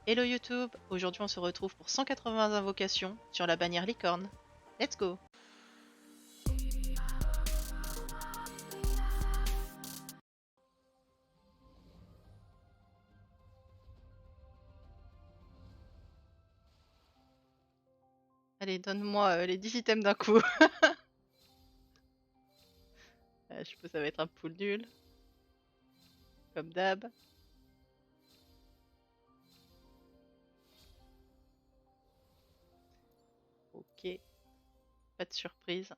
Hello YouTube, aujourd'hui on se retrouve pour 180 invocations sur la bannière licorne. Let's go! Allez, donne-moi les 10 items d'un coup. Je suppose que ça va être un pool nul, comme d'hab. Ok, pas de surprise.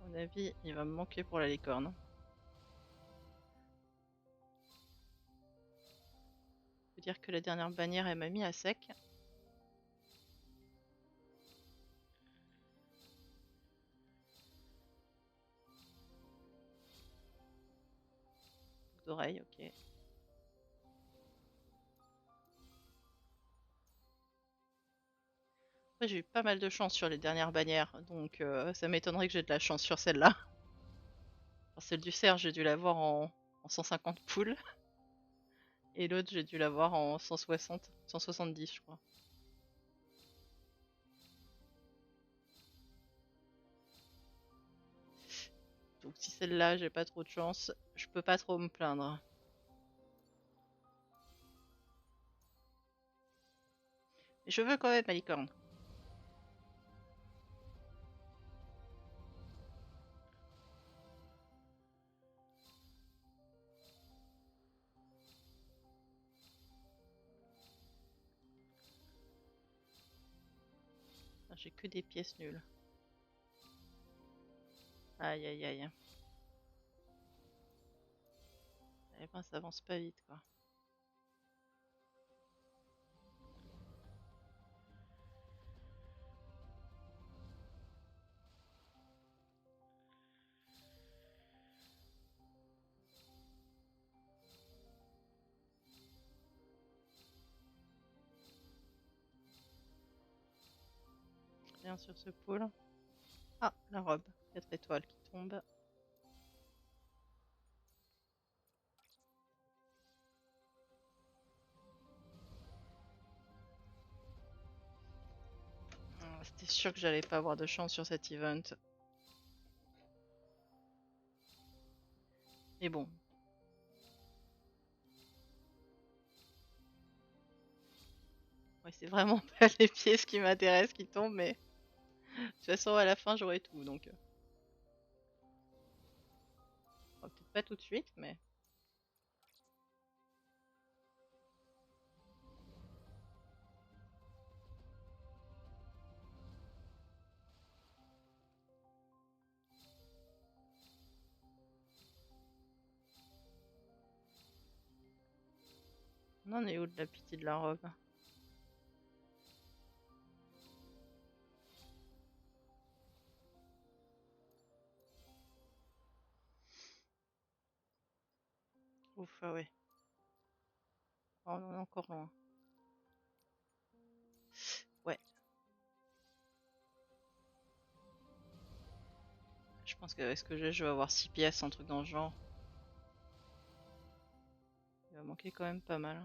À mon avis, il va me manquer pour la licorne. Faut dire que la dernière bannière elle m'a mis à sec. D'oreille, ok. Après, j'ai eu pas mal de chance sur les dernières bannières, donc ça m'étonnerait que j'ai de la chance sur celle-là. Celle du cerf, j'ai dû l'avoir en 150 poules, et l'autre, j'ai dû l'avoir en 160, 170, je crois. Donc si celle-là, j'ai pas trop de chance, je peux pas trop me plaindre. Mais je veux quand même ma licorne. J'ai que des pièces nulles. Aïe aïe aïe. Eh ben ça avance pas vite quoi. Rien sur ce pôle. Ah, la robe. 4 étoiles qui tombent. C'était sûr que j'allais pas avoir de chance sur cet event. Mais bon. Ouais, c'est vraiment pas les pièces qui m'intéressent qui tombent, mais de toute façon à la fin j'aurai tout donc. Peut-être pas tout de suite, mais. On en est où de la pitié de la robe? Ouf, ah ouais. Oh, on en est encore loin. Ouais. Je pense qu'avec ce que j'ai, je vais avoir 6 pièces, un truc dans le genre. Il va manquer quand même pas mal.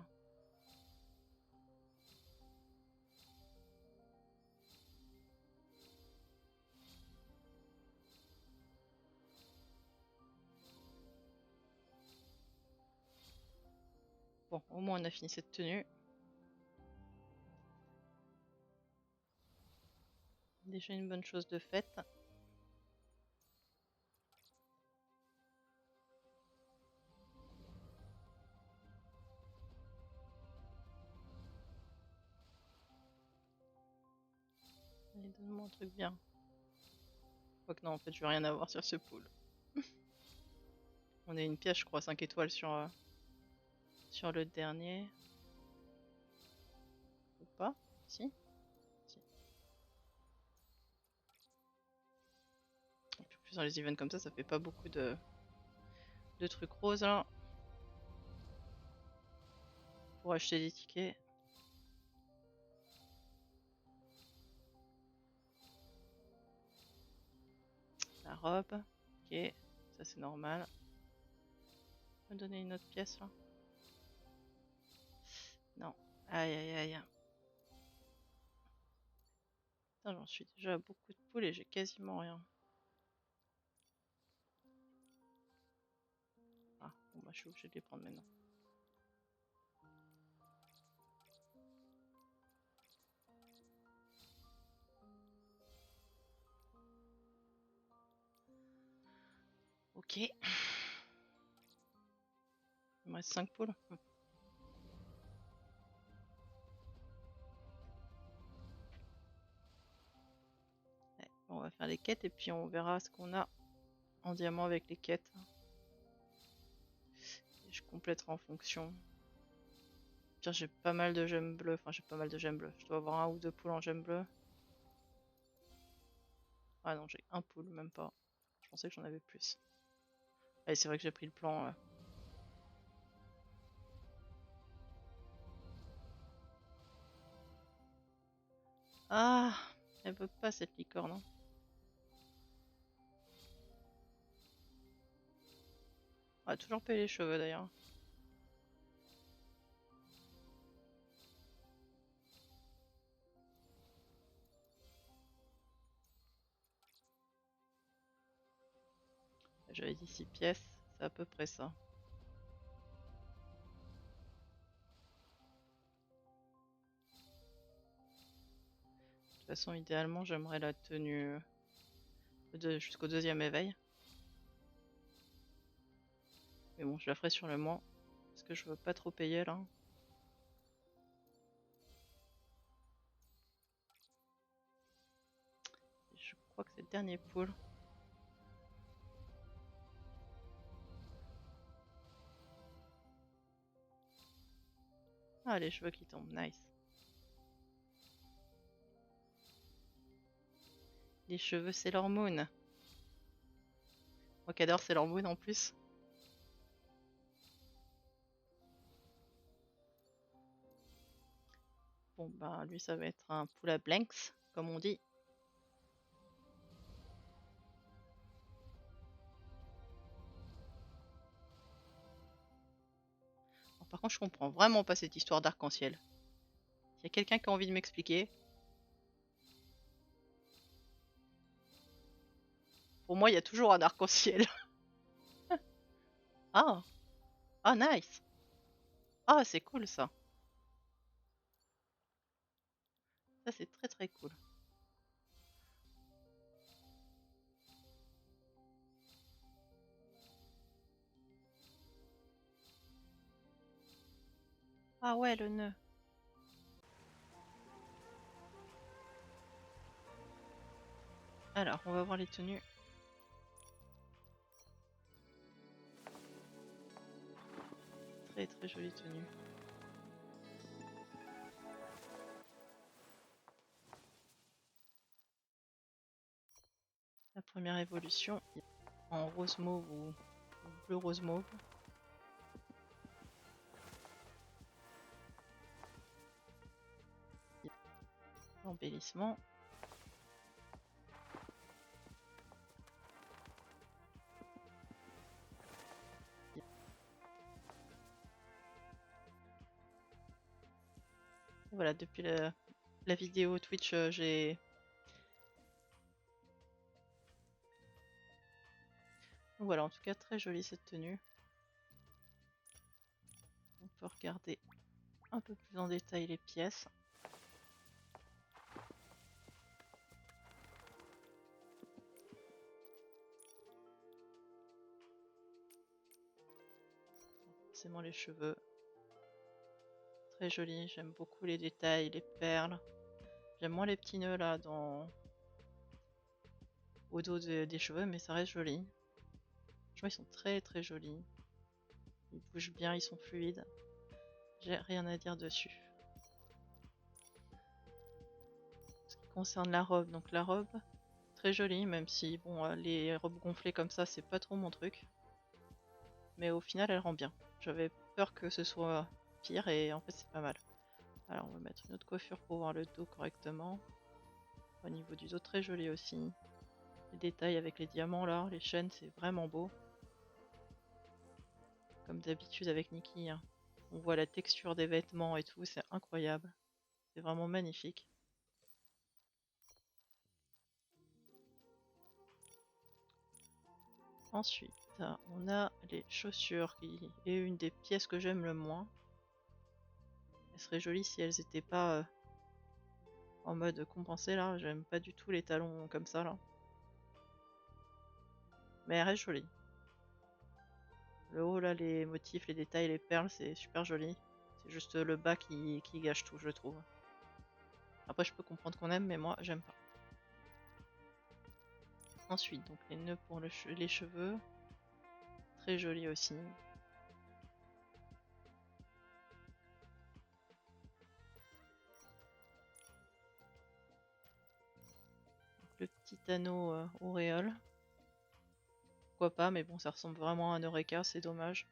Bon, au moins on a fini cette tenue. Déjà une bonne chose de faite. Allez, donne-moi un truc bien. Quoique non, en fait, je veux rien avoir sur ce pool. On est une pièce, je crois, 5 étoiles sur le dernier. Ou pas? Si? Si. Et puis, en plus, dans les events comme ça fait pas beaucoup de trucs roses là. Pour acheter des tickets. La robe. Ok, ça c'est normal. me donner une autre pièce là? Non. Aïe aïe aïe. Putain, j'en suis déjà à beaucoup de poules et j'ai quasiment rien. Ah, bon bah je suis obligée de les prendre maintenant. Ok. Il me reste 5 poules. Ouais, bon, on va faire les quêtes et puis on verra ce qu'on a en diamant avec les quêtes. Et je compléterai en fonction. Tiens, j'ai pas mal de gemmes bleues. Enfin, j'ai pas mal de gemmes bleues. Je dois avoir 1 ou 2 poules en gemmes bleues. Ah non, j'ai un poule, même pas. Je pensais que j'en avais plus. Allez, c'est vrai que j'ai pris le plan. Ah, elle veut pas cette licorne. Hein. On va toujours payer les cheveux d'ailleurs. J'avais dit 6 pièces, c'est à peu près ça. De toute façon, idéalement, j'aimerais la tenue jusqu'au 2e éveil. Mais bon, je la ferai sur le mois. Parce que je veux pas trop payer là. Et je crois que c'est le dernier pool. Ah, les cheveux qui tombent, nice. Les cheveux, c'est l'hormone. Moi qui adore, c'est l'hormone en plus. Bon, bah, lui, ça va être un pool à blanks, comme on dit. Bon, par contre, je comprends vraiment pas cette histoire d'arc-en-ciel. S'il y a quelqu'un qui a envie de m'expliquer, pour moi, il y a toujours un arc-en-ciel. Ah, ah, nice. Ah, c'est cool ça. Ça, c'est très très cool. Ah ouais, le nœud. Alors, on va voir les tenues. Très très jolie tenue. La première évolution en rose mauve ou bleu rose mauve. L'embellissement. Voilà, depuis la vidéo Twitch, j'ai... Voilà, en tout cas, très jolie cette tenue. On peut regarder un peu plus en détail les pièces. Forcément les cheveux. Très joli, j'aime beaucoup les détails, les perles. J'aime moins les petits nœuds là au dos des cheveux, mais ça reste joli. Franchement, ils sont très très jolis. Ils bougent bien, ils sont fluides. J'ai rien à dire dessus. Ce qui concerne la robe, donc la robe, très jolie, même si bon, les robes gonflées comme ça, c'est pas trop mon truc. Mais au final, elle rend bien. J'avais peur que ce soit pire et en fait, c'est pas mal. Alors, on va mettre une autre coiffure pour voir le dos correctement. Au niveau du dos, très joli aussi. Les détails avec les diamants là, les chaînes, c'est vraiment beau. comme d'habitude avec Nikki, hein. On voit la texture des vêtements et tout, c'est incroyable. C'est vraiment magnifique. Ensuite, on a les chaussures qui est une des pièces que j'aime le moins. Elles seraient jolies si elles n'étaient pas en mode compensé là. J'aime pas du tout les talons comme ça là. Mais elle reste jolie. Le haut là, les motifs, les détails, les perles, c'est super joli. C'est juste le bas qui gâche tout, je trouve. Après, je peux comprendre qu'on aime, mais moi, j'aime pas. Ensuite, donc les nœuds pour les cheveux. Très joli aussi. Le petit anneau auréole. Pourquoi pas, mais bon, ça ressemble vraiment à un Eureka, c'est dommage.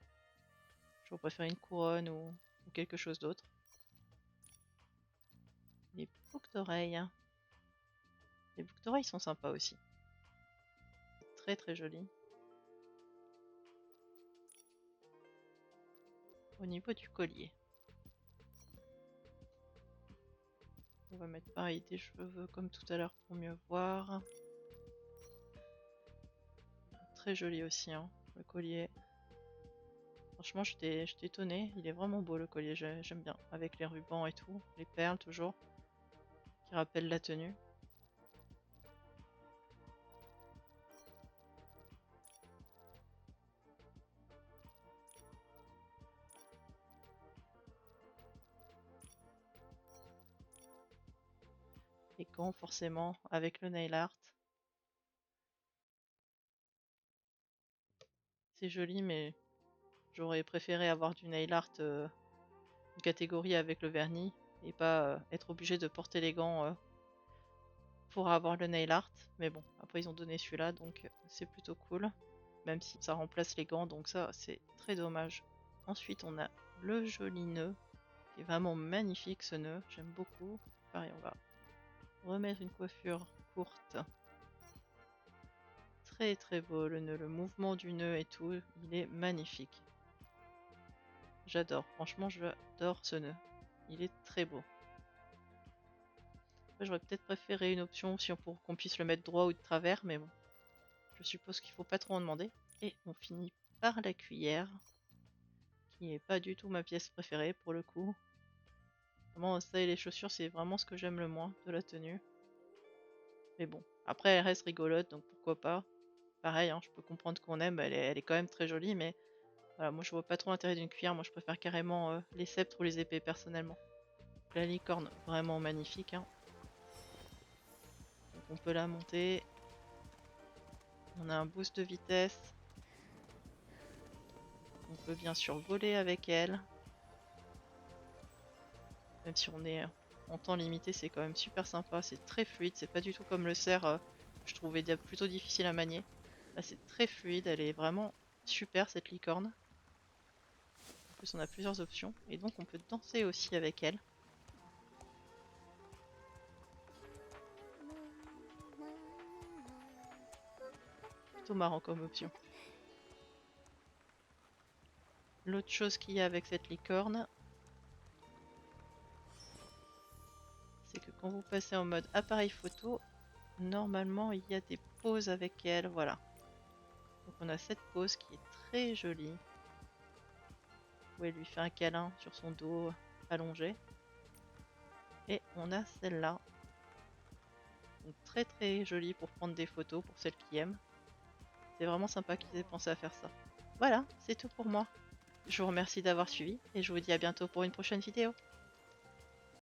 J'aurais préféré une couronne ou quelque chose d'autre. Les boucles d'oreilles. Les boucles d'oreilles sont sympas aussi. Très très joli. Au niveau du collier. On va mettre pareil des cheveux comme tout à l'heure pour mieux voir. Très joli aussi, hein, le collier. Franchement, j'étais étonnée. Il est vraiment beau le collier, j'aime bien. Avec les rubans et tout, les perles toujours, qui rappellent la tenue. Les gants, forcément, avec le nail art. C'est joli, mais j'aurais préféré avoir du nail art une catégorie avec le vernis et pas être obligé de porter les gants pour avoir le nail art. Mais bon, après ils ont donné celui-là, donc c'est plutôt cool. Même si ça remplace les gants, donc ça c'est très dommage. Ensuite on a le joli nœud, qui est vraiment magnifique ce nœud, j'aime beaucoup. Pareil, on va remettre une coiffure courte. Très très beau le nœud, le mouvement du nœud et tout, il est magnifique. J'adore, franchement j'adore ce nœud. Il est très beau. Après, j'aurais peut-être préféré une option pour qu'on puisse le mettre droit ou de travers, mais bon. Je suppose qu'il faut pas trop en demander. Et on finit par la cuillère, qui est pas du tout ma pièce préférée pour le coup. Vraiment, ça et les chaussures, c'est vraiment ce que j'aime le moins de la tenue. Mais bon, après elle reste rigolote, donc pourquoi pas. Pareil, hein, je peux comprendre qu'on aime, elle est quand même très jolie, mais voilà, moi je vois pas trop l'intérêt d'une cuillère, moi je préfère carrément les sceptres ou les épées personnellement. La licorne, vraiment magnifique, hein. Donc on peut la monter. On a un boost de vitesse. On peut bien sûr voler avec elle. Même si on est en temps limité, c'est quand même super sympa. C'est très fluide, c'est pas du tout comme le cerf, je trouvais plutôt difficile à manier. Là c'est très fluide, elle est vraiment super cette licorne. En plus on a plusieurs options. Et donc on peut danser aussi avec elle. Plutôt marrant comme option. L'autre chose qu'il y a avec cette licorne, c'est que quand vous passez en mode appareil photo, normalement il y a des poses avec elle, voilà. Donc on a cette pose qui est très jolie, où elle lui fait un câlin sur son dos allongé. Et on a celle-là, donc très très jolie pour prendre des photos pour celles qui aiment. C'est vraiment sympa qu'ils aient pensé à faire ça. Voilà, c'est tout pour moi. Je vous remercie d'avoir suivi et je vous dis à bientôt pour une prochaine vidéo.